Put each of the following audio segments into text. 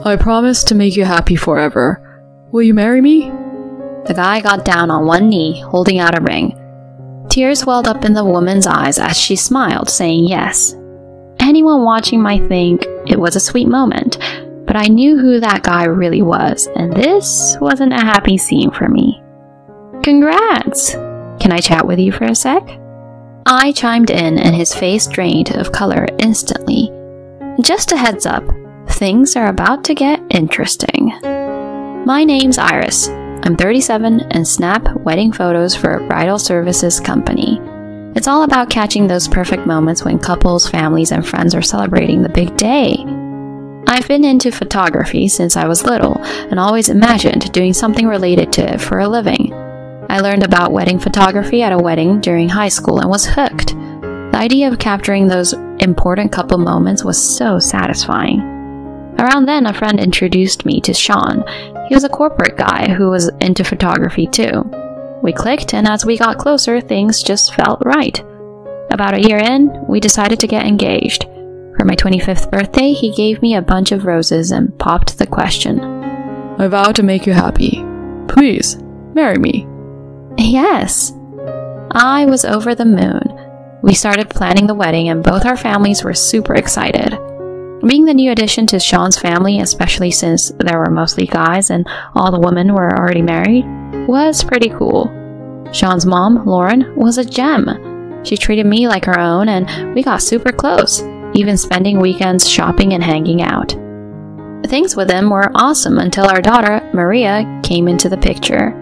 I promise to make you happy forever. Will you marry me? The guy got down on one knee, holding out a ring. Tears welled up in the woman's eyes as she smiled, saying yes. Anyone watching might think it was a sweet moment, but I knew who that guy really was, and this wasn't a happy scene for me. Congrats! Can I chat with you for a sec? I chimed in, and his face drained of color instantly. Just a heads up, things are about to get interesting. My name's Iris. I'm 37 and snap wedding photos for a bridal services company. It's all about catching those perfect moments when couples, families, and friends are celebrating the big day. I've been into photography since I was little and always imagined doing something related to it for a living. I learned about wedding photography at a wedding during high school and was hooked. The idea of capturing those important couple moments was so satisfying. Around then, a friend introduced me to Sean. He was a corporate guy who was into photography too. We clicked, and as we got closer, things just felt right. About a year in, we decided to get engaged. For my 25th birthday, he gave me a bunch of roses and popped the question. I vow to make you happy. Please, marry me. Yes. I was over the moon. We started planning the wedding, and both our families were super excited. Being the new addition to Sean's family, especially since there were mostly guys and all the women were already married, was pretty cool. Sean's mom, Lauren, was a gem. She treated me like her own, and we got super close, even spending weekends shopping and hanging out. Things with them were awesome until our daughter, Maria, came into the picture.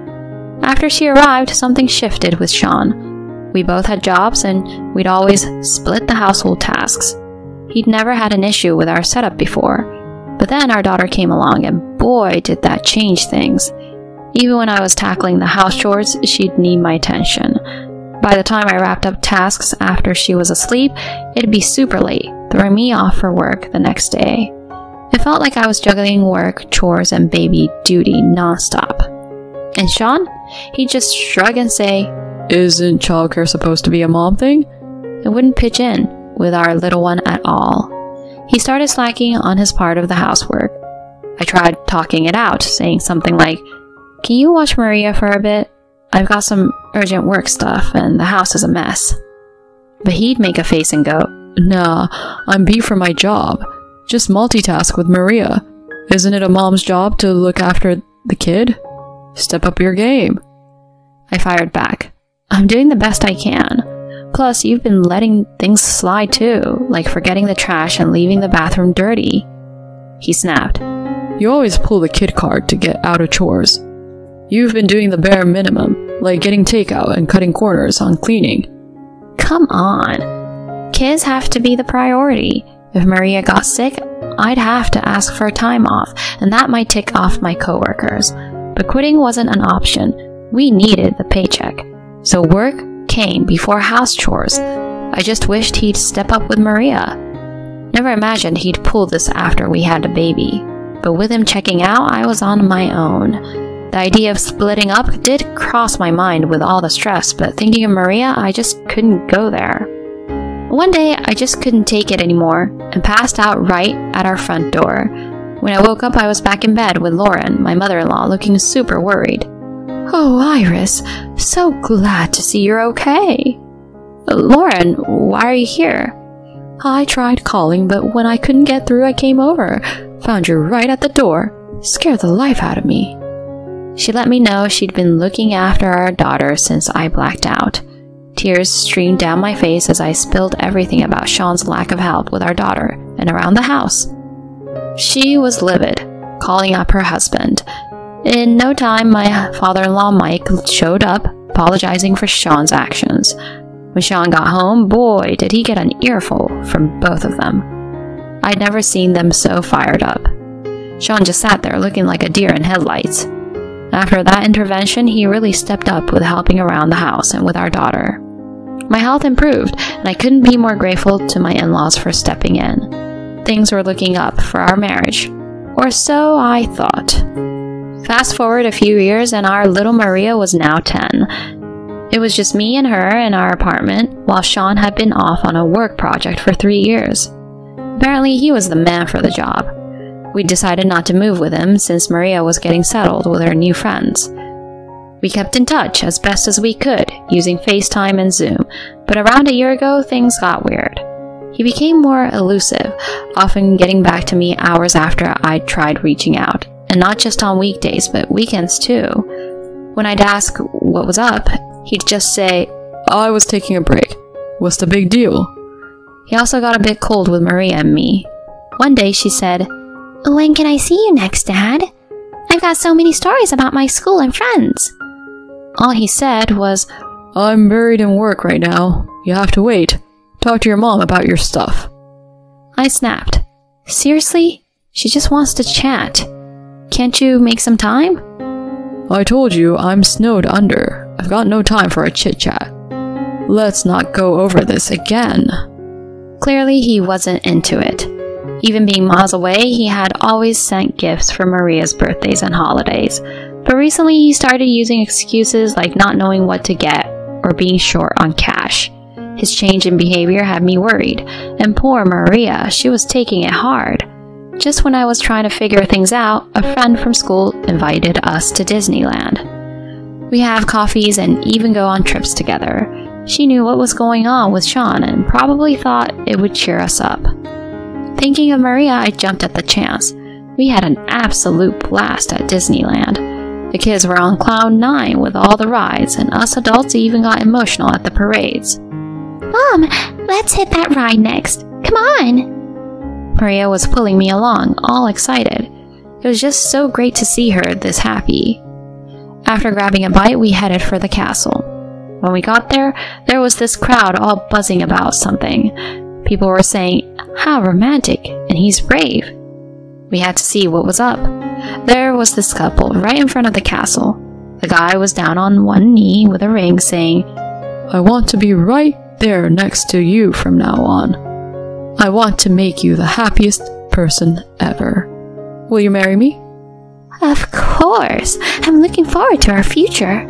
After she arrived, something shifted with Sean. We both had jobs, and we'd always split the household tasks. He'd never had an issue with our setup before, but then our daughter came along, and boy, did that change things. Even when I was tackling the house chores, she'd need my attention. By the time I wrapped up tasks after she was asleep, it'd be super late, throwing me off for work the next day. It felt like I was juggling work, chores, and baby duty nonstop. And Sean? He'd just shrug and say, Isn't childcare supposed to be a mom thing? And wouldn't pitch in with our little one at all. He started slacking on his part of the housework. I tried talking it out, saying something like, Can you watch Maria for a bit? I've got some urgent work stuff and the house is a mess. But he'd make a face and go, Nah, I'm beat for my job. Just multitask with Maria. Isn't it a mom's job to look after the kid? Step up your game. I fired back, I'm doing the best I can. Plus, you've been letting things slide too, like forgetting the trash and leaving the bathroom dirty. He snapped. You always pull the kid card to get out of chores. You've been doing the bare minimum, like getting takeout and cutting corners on cleaning. Come on. Kids have to be the priority. If Maria got sick, I'd have to ask for time off, and that might tick off my coworkers. But quitting wasn't an option. We needed the paycheck. So work came before house chores. I just wished he'd step up with Maria. Never imagined he'd pull this after we had a baby. But with him checking out, I was on my own. The idea of splitting up did cross my mind with all the stress, but thinking of Maria, I just couldn't go there. One day, I just couldn't take it anymore and passed out right at our front door. When I woke up, I was back in bed with Lauren, my mother-in-law, looking super worried. Oh, Iris, so glad to see you're okay. Lauren, why are you here? I tried calling, but when I couldn't get through, I came over. Found you right at the door. Scared the life out of me. She let me know she'd been looking after our daughter since I blacked out. Tears streamed down my face as I spilled everything about Sean's lack of help with our daughter and around the house. She was livid, calling up her husband. In no time, my father-in-law Mike showed up, apologizing for Sean's actions. When Sean got home, boy, did he get an earful from both of them. I'd never seen them so fired up. Sean just sat there looking like a deer in headlights. After that intervention, he really stepped up with helping around the house and with our daughter. My health improved, and I couldn't be more grateful to my in-laws for stepping in. Things were looking up for our marriage, or so I thought. Fast forward a few years, and our little Maria was now 10. It was just me and her in our apartment, while Sean had been off on a work project for 3 years. Apparently, he was the man for the job. We decided not to move with him since Maria was getting settled with her new friends. We kept in touch as best as we could, using FaceTime and Zoom, but around a year ago, things got weird. He became more elusive, often getting back to me hours after I'd tried reaching out, and not just on weekdays, but weekends too. When I'd ask what was up, he'd just say, I was taking a break. What's the big deal? He also got a bit cold with Maria and me. One day she said, "When can I see you next, Dad? I've got so many stories about my school and friends." All he said was, I'm buried in work right now. You have to wait. Talk to your mom about your stuff. I snapped. Seriously? She just wants to chat. Can't you make some time? I told you I'm snowed under. I've got no time for a chit-chat. Let's not go over this again. Clearly he wasn't into it. Even being miles away, he had always sent gifts for Maria's birthdays and holidays. But recently he started using excuses like not knowing what to get or being short on cash. His change in behavior had me worried, and poor Maria, she was taking it hard. Just when I was trying to figure things out, a friend from school invited us to Disneyland. We have coffees and even go on trips together. She knew what was going on with Sean and probably thought it would cheer us up. Thinking of Maria, I jumped at the chance. We had an absolute blast at Disneyland. The kids were on cloud 9 with all the rides, and us adults even got emotional at the parades. "Mom, let's hit that ride next. Come on!" Maria was pulling me along, all excited. It was just so great to see her this happy. After grabbing a bite, we headed for the castle. When we got there, there was this crowd all buzzing about something. People were saying, "How romantic, and he's brave." We had to see what was up. There was this couple right in front of the castle. The guy was down on one knee with a ring saying, I want to be right there next to you from now on. I want to make you the happiest person ever. Will you marry me? "Of course! I'm looking forward to our future."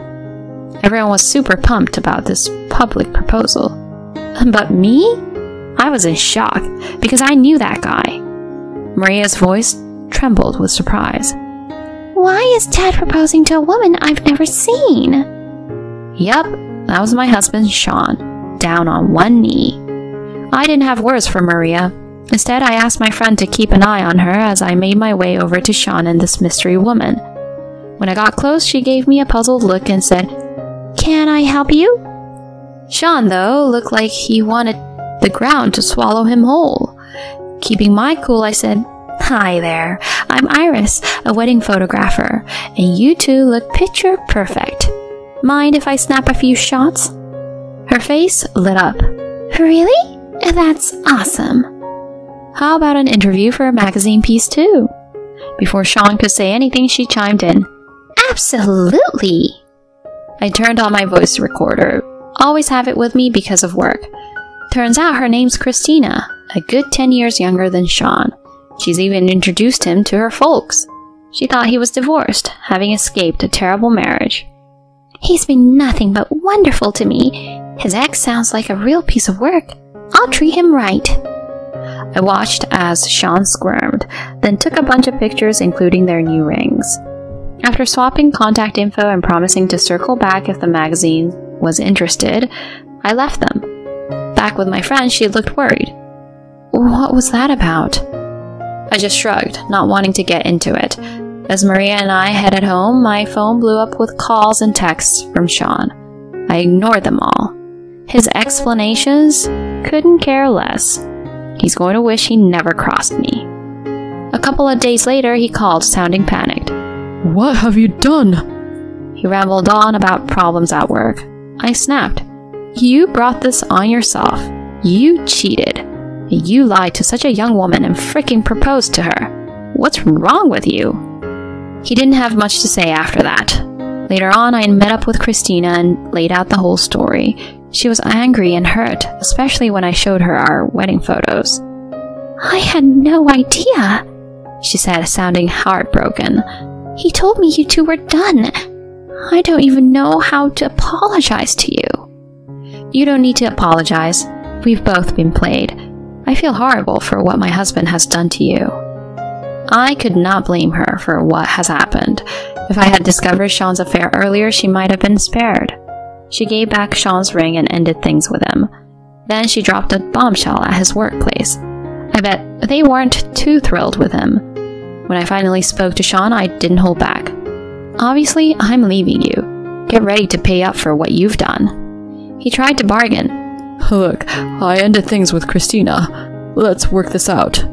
Everyone was super pumped about this public proposal. But me? I was in shock because I knew that guy. Maria's voice trembled with surprise. "Why is Dad proposing to a woman I've never seen?" Yup, that was my husband, Sean, down on one knee. I didn't have words for Maria. Instead, I asked my friend to keep an eye on her as I made my way over to Sean and this mystery woman. When I got close, she gave me a puzzled look and said, "Can I help you?" Sean, though, looked like he wanted the ground to swallow him whole. Keeping my cool, I said, "Hi there, I'm Iris, a wedding photographer, and you two look picture perfect. Mind if I snap a few shots?" Her face lit up. "Really? That's awesome. How about an interview for a magazine piece too?" Before Sean could say anything, she chimed in, "Absolutely." I turned on my voice recorder. Always have it with me because of work. Turns out her name's Christina, a good 10 years younger than Sean. She's even introduced him to her folks. She thought he was divorced, having escaped a terrible marriage. "He's been nothing but wonderful to me. His ex sounds like a real piece of work. I'll treat him right." I watched as Sean squirmed, then took a bunch of pictures including their new rings. After swapping contact info and promising to circle back if the magazine was interested, I left them. Back with my friend, she looked worried. "What was that about?" I just shrugged, not wanting to get into it. As Maria and I headed home, my phone blew up with calls and texts from Sean. I ignored them all. His explanations? Couldn't care less. He's going to wish he never crossed me. A couple of days later, he called, sounding panicked. What have you done? He rambled on about problems at work. I snapped. You brought this on yourself. You cheated. You lied to such a young woman and fricking proposed to her. What's wrong with you? He didn't have much to say after that. Later on, I met up with Christina and laid out the whole story. She was angry and hurt, especially when I showed her our wedding photos. I had no idea, she said, sounding heartbroken. He told me you two were done. I don't even know how to apologize to you. You don't need to apologize. We've both been played. I feel horrible for what my husband has done to you. I could not blame her for what has happened. If I had discovered Sean's affair earlier, she might have been spared. She gave back Sean's ring and ended things with him. Then she dropped a bombshell at his workplace. I bet they weren't too thrilled with him. When I finally spoke to Sean, I didn't hold back. Obviously, I'm leaving you. Get ready to pay up for what you've done. He tried to bargain. Look, I ended things with Christina. Let's work this out.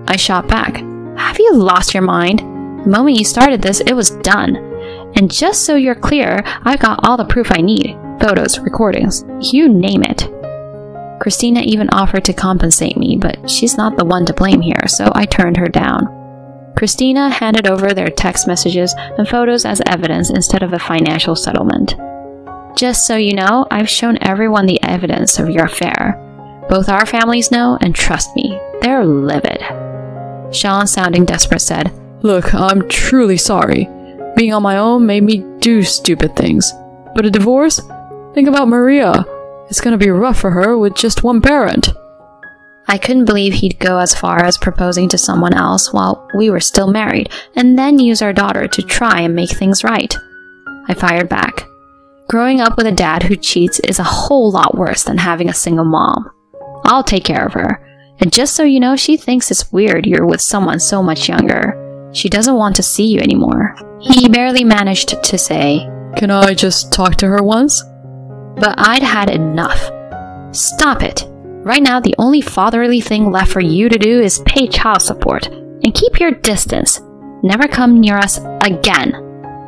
I shot back. Have you lost your mind? The moment you started this, it was done. And just so you're clear, I've got all the proof I need. Photos, recordings, you name it. Christina even offered to compensate me, but she's not the one to blame here, so I turned her down. Christina handed over their text messages and photos as evidence instead of a financial settlement. Just so you know, I've shown everyone the evidence of your affair. Both our families know, and trust me, they're livid. Sean, sounding desperate, said, Look, I'm truly sorry. Being on my own made me do stupid things. But a divorce? Think about Maria. It's gonna be rough for her with just one parent. I couldn't believe he'd go as far as proposing to someone else while we were still married, and then use our daughter to try and make things right. I fired back. Growing up with a dad who cheats is a whole lot worse than having a single mom. I'll take care of her. And just so you know, she thinks it's weird you're with someone so much younger. She doesn't want to see you anymore. He barely managed to say, Can I just talk to her once? But I'd had enough. Stop it. Right now, the only fatherly thing left for you to do is pay child support. And keep your distance. Never come near us again.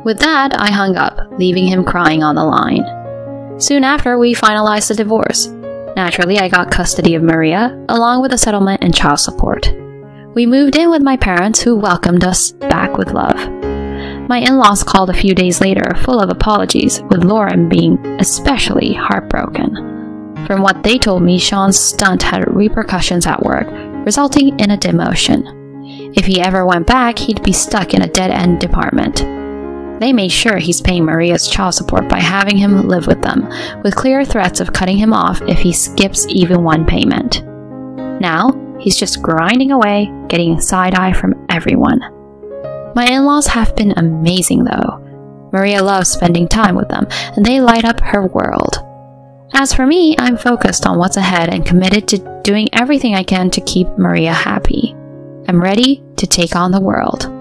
With that, I hung up, leaving him crying on the line. Soon after, we finalized the divorce. Naturally, I got custody of Maria, along with a settlement and child support. We moved in with my parents, who welcomed us back with love. My in-laws called a few days later, full of apologies, with Lauren being especially heartbroken. From what they told me, Sean's stunt had repercussions at work, resulting in a demotion. If he ever went back, he'd be stuck in a dead-end department. They made sure he's paying Maria's child support by having him live with them, with clear threats of cutting him off if he skips even one payment. Now, he's just grinding away, getting side-eye from everyone. My in-laws have been amazing though. Maria loves spending time with them, and they light up her world. As for me, I'm focused on what's ahead and committed to doing everything I can to keep Maria happy. I'm ready to take on the world.